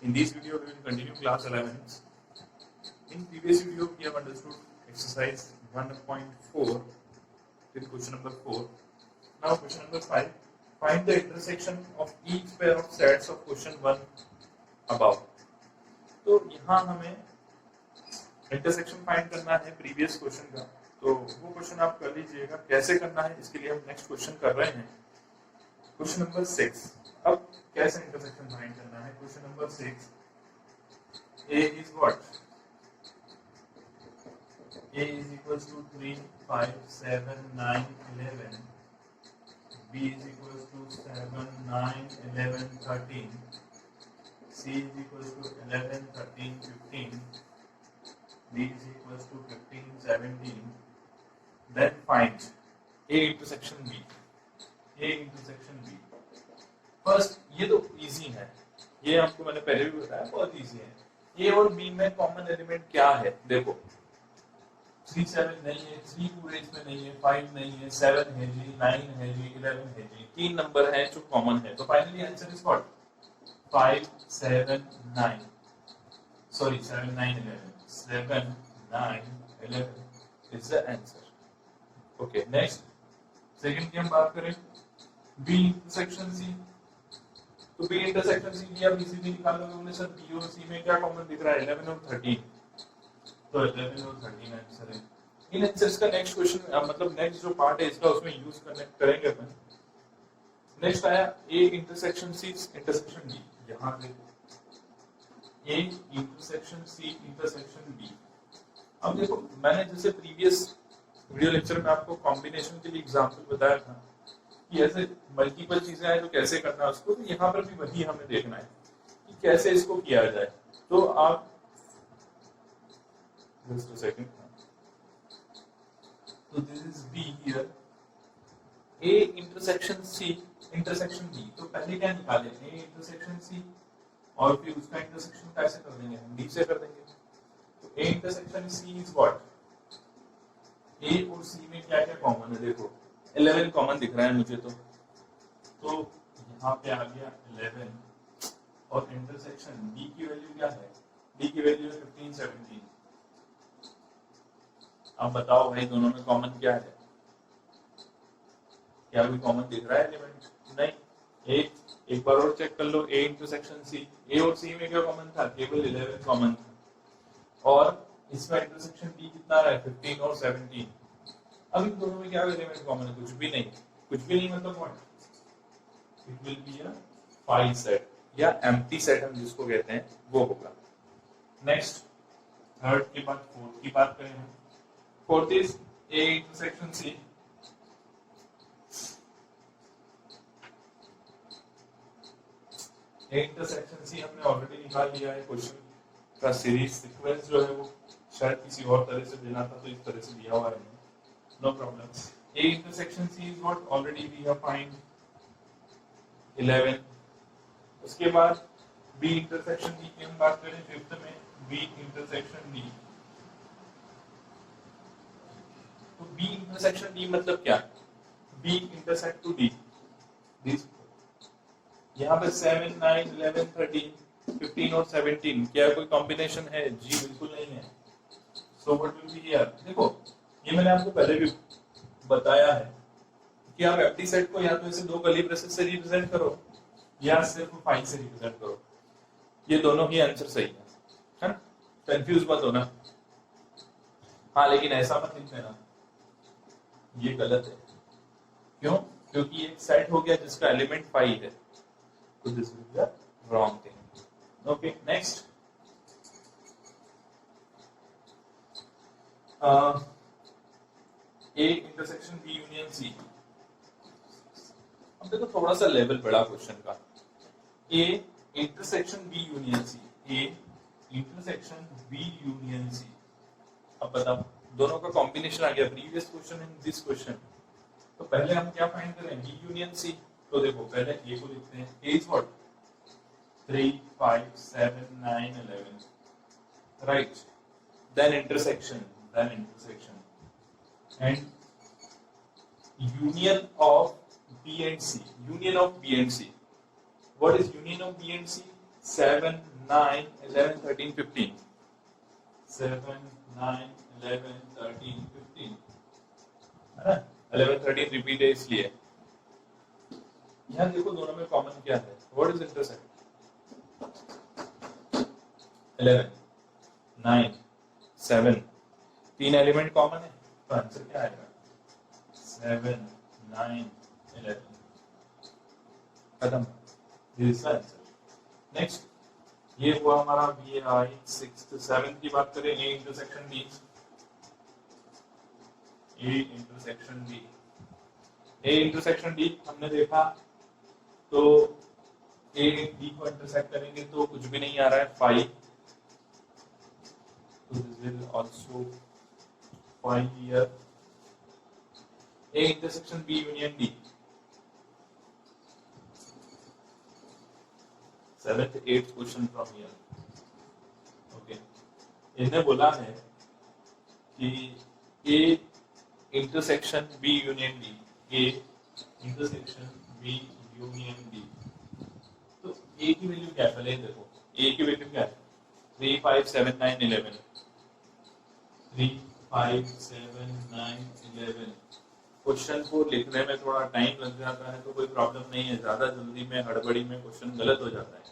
In this video, we will continue class 11. In previous video, we have understood exercise 1.4 till question number 4. Now question number 5. Find the intersection of each pair of sets of question 1 above. तो यहाँ हमें intersection find करना है previous question का, तो वो question आप कर लीजिएगा। कैसे करना है इसके लिए हम नेक्स्ट क्वेश्चन कर रहे हैं, क्वेश्चन नंबर 6। अब कैसे इंटरसेक्शन फाइंड करना है? Question number 6, A is what? A is equals to 3, 5, 7, 9, 11. B is equals to 7, 9, 11, 13. C is equals to 11, 13, 15. D is equals to 15, 17. Then find A intersection B. A intersection B. First ये तो easy है, ये आपको मैंने पहले भी बताया, बहुत इजी है। ए और बी में कॉमन एलिमेंट क्या है? देखो 3 7 नहीं है, 3 पूरे इसमें नहीं है, 5 नहीं है, 7 है जी, 9 है जी, 11 है जी, 3 नंबर है जो कॉमन है। तो finally answer is what? 5 7 9 sorry 7 9 11 7 9 11 is the answer. Okay, next second की हम बात करें, बी इंटरसेक्शन सी। तो बी इंटरसेक्शन सी की आप इजीली निकाल लोगे। हमने सर बी और सी में क्या कॉमन दिख रहा है? 11 और 13, तो 11 और 13 आंसर है। इन आंसर्स का नेक्स्ट क्वेश्चन मतलब नेक्स्ट जो पार्ट है इसका उसमें यूज करेंगे अपन। नेक्स्ट आया A intersection C intersection D. यहां देखो A intersection C intersection D. अब देखो मैंने जैसे प्रीवियस वीडियो लेक्चर में आपको कॉम्बिनेशन के लिए एग्जांपल बताया था कि ऐसे मल्टीपल चीजें हैं तो कैसे करना है उसको, तो यहाँ पर भी वही हमें देखना है कि कैसे इसको किया जाए। तो आप जस्ट अ सेकंड, तो this is B here, A intersection C intersection D. तो पहले क्या निकाले? ए इंटरसेक्शन सी, और फिर उसका इंटरसेक्शन कैसे कर देंगे? हम डी से कर देंगे। तो A intersection C is what? A और सी में क्या क्या कॉमन है? देखो 11 कॉमन दिख रहा है मुझे, तो यहाँ पे आ गया 11, और इंटरसेक्शन डी की वैल्यू क्या है? डी की वैल्यू है 15 17। अब बताओ भाई दोनों में कॉमन क्या है? क्या कोई कॉमन दिख रहा है एलिमेंट? नहीं। एक बार और चेक कर लो, ए इंटरसेक्शन सी, ए और सी में क्या कॉमन था? केवल 11 कॉमन था, और इसका इंटरसेक्शन डी कितना है? 15 और 17। अब इन दोनों में क्या एलिमेंट कॉमन है? कुछ भी नहीं। कुछ भी नहीं मतलब what? It will be a 5 set या एम्प्टी सेट हम जिसको कहते हैं वो होगा। नेक्स्ट थर्ड के बाद फोर्थ की बात करें हम। Fourth is A intersection C. A intersection C हमने ऑलरेडी निकाल लिया है। क्वेश्चन का सीरीज सीक्वेंस जो है वो शायद किसी और तरह से देना था, तो इस तरह से दिया हुआ है। No problem. A intersection C is what? Already we have find 11. उसके बाद B intersection D की हम बात करें फिफ्थ में, B intersection D। तो B intersection D मतलब क्या? B intersect to D। यहाँ पे 7 9 11 13 15 और 17 क्या कोई कॉम्बिनेशन है? जी बिल्कुल नहीं है। So what will be here? देखो ये मैंने आपको पहले भी बताया है कि आप एम्प्टी सेट को या तो इसे दो कर्ली ब्रेसेस से रिप्रेजेंट करो या सिर्फ 5 से रिप्रेजेंट करो। ये दोनों ही आंसर सही है ना? कंफ्यूज मत होना। हाँ लेकिन ऐसा मत लिख देना, ये गलत है। क्यों? क्योंकि एक सेट हो गया जिसका एलिमेंट 5 है, तो this is the wrong thing. Okay, next A intersection B union C. अब देखो थोड़ा सा लेवल बड़ा क्वेश्चन का। A intersection B union C, A intersection B union C. अब बताओ दोनों का कॉम्बिनेशन आ गया previous question and this question. तो पहले हम क्या फाइंड करें? B union C. तो देखो पहले ए को लिखते हैं। A is what? 3 5 7 9 11, right. Then intersection and union of B and C. Union of B and C. What is union of B and C? 7 9 11 13 15 7 9 11 13 15 है ना। 11 13 रिपीट है इसलिए। यहाँ देखो दोनों में कॉमन क्या है, व्हाट इज इंटरसेक्ट? 11 9 7 तीन एलिमेंट कॉमन है, तो आंसर क्या आएगा? 7 9 11 खत्म, दिस इज आंसर। नेक्स्ट ये हुआ हमारा वी आई 6 7 की बात करें, A intersection B, A intersection B, A intersection D हमने देखा, तो ए डी को इंटरसेक्ट करेंगे तो कुछ भी नहीं आ रहा है 5, तो this will also 5 here. A intersection B union D, 7th 8th question from here. Okay, इसने बोला है कि A intersection B union D, A intersection B union D, तो ए की वैल्यू क्या है? पहले देखो ए की वैल्यू क्या है? 3 5 7 9 11, 3 5 7 9 11। क्वेश्चन को लिखने में थोड़ा टाइम लग जाता है तो कोई प्रॉब्लम नहीं है, ज्यादा जल्दी में हड़बड़ी में क्वेश्चन गलत हो जाता है,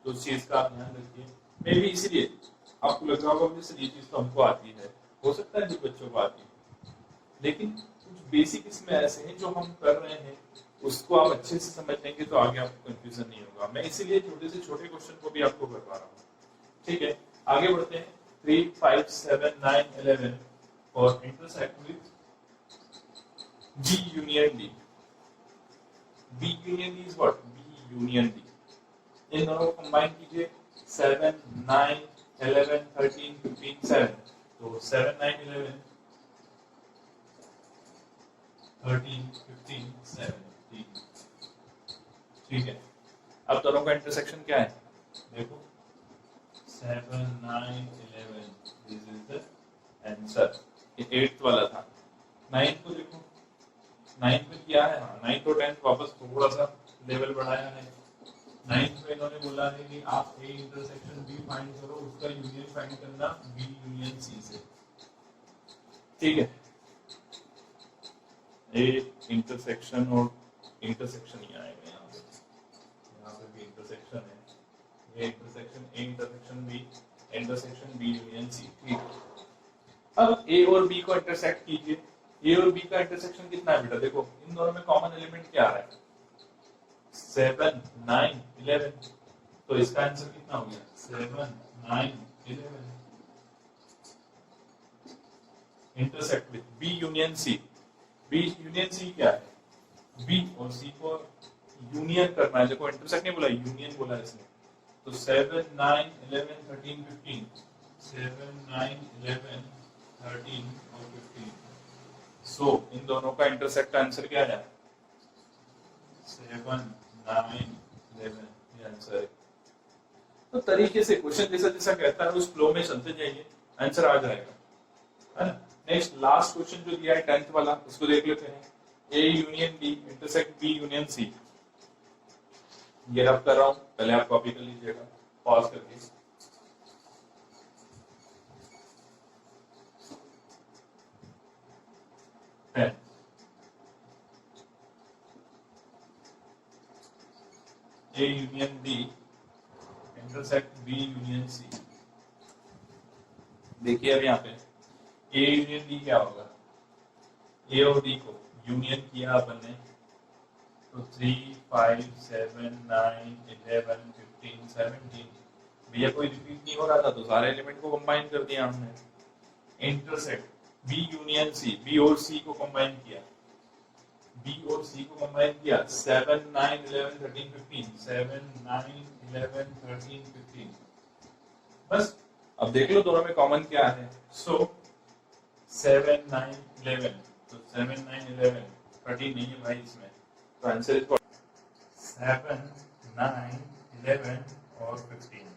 तो उस चीज का आप ध्यान रखिए। मे भी इसलिए आपको लग रहा होगा कि ये चीज तो हमको आती है, हो सकता है कि बच्चों को आती है, लेकिन कुछ बेसिक इसमें ऐसे हैं जो हम कर रहे हैं, उसको आप अच्छे से समझ लेंगे तो आगे आपको कंफ्यूजन नहीं होगा। मैं इसीलिए छोटे से छोटे क्वेश्चन को भी आपको करवा रहा हूँ। ठीक है, आगे बढ़ते हैं। 3 5 7 9 11 और intersect with B union D, B union D is what? B union D, इन दोनों को कंबाइन कीजिए, 7 9 11 13 15 7, तो 7 9 11 13 15 7, ठीक है। अब दोनों का इंटरसेक्शन क्या है? देखो 7 9 11, दिस इज द आंसर। ये 8th वाला था। 9 को देखो, 9 में क्या है? हाँ, 9 और 10 वापस थोड़ा सा लेवल बढ़ाया है। 9 में इन्होंने बोला है कि आप ए इंटरसेक्शन बी फाइंड करो, उसका यूनियन फाइंड करना बी यूनियन सी से। ठीक है, ए इंटरसेक्शन और इंटरसेक्शन ही आएगा यहाँ पे भी इंटरसेक्शन है, ये intersection A intersection B, intersection B union C. ठीक, अब ए और बी को इंटरसेक्ट कीजिए। ए और बी का इंटरसेक्शन कितना है बेटा? देखो इन दोनों में कॉमन एलिमेंट क्या आ रहा है? 7 9 11, तो इसका आंसर कितना हो गया? 7 9 11। Intersect with B union C, B union C क्या है? बी और सी को यूनियन करना है। देखो इंटरसेक्ट नहीं बोला, यूनियन बोला इसने, तो 7 9 11 13 15, 7 9 11 13 और 15, सो इन दोनों का इंटरसेक्ट आंसर क्या है? 7 9 11, ये आंसर है। तो तरीके से क्वेश्चन जैसा जैसा कहता है उस फ्लो में चलते जाइए, आंसर आ जाएगा, है ना। नेक्स्ट लास्ट क्वेश्चन जो दिया है 10th वाला, उसको देख लेते हैं। A union B intersect B union C, ये रब कर रहा हूं, पहले आप कॉपी कर लीजिएगा पॉज करके। A union B intersect B union C. देखिए अब यहाँ पे ए यूनियन डी क्या होगा? ए और डी को यूनियन किया अपन ने, तो 3 5 7 9 11 15 17, भैया कोई रिपीट नहीं हो रहा था तो सारे एलिमेंट को कंबाइन कर दिया हमने। Intersect B union C, B और सी को कंबाइन किया, बी और सी को कंबाइन किया, 7 9 11 13 15, 7 9 11 13 15। बस अब देख लो दोनों में कॉमन क्या है। सो 7 9 11, तो 7 9 11 13 नहीं है भाई इसमें, तो आंसर इज 7 9 11 और 15,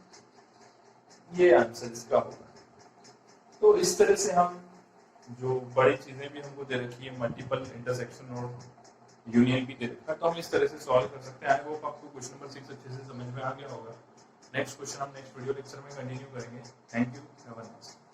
ये आंसर इसका होगा। तो इस तरह से हम जो बड़ी चीजें भी हमको दे रखी है, मल्टीपल इंटरसेक्शन और यूनियन भी दे रखा है, तो हम इस तरह से सॉल्व कर सकते हैं। आई होप आपको क्वेश्चन नंबर 6 अच्छे से समझ में आ गया होगा। नेक्स्ट क्वेश्चन हम नेक्स्ट वीडियो लेक्चर में कंटिन्यू करेंगे। Thank you, have a nice day.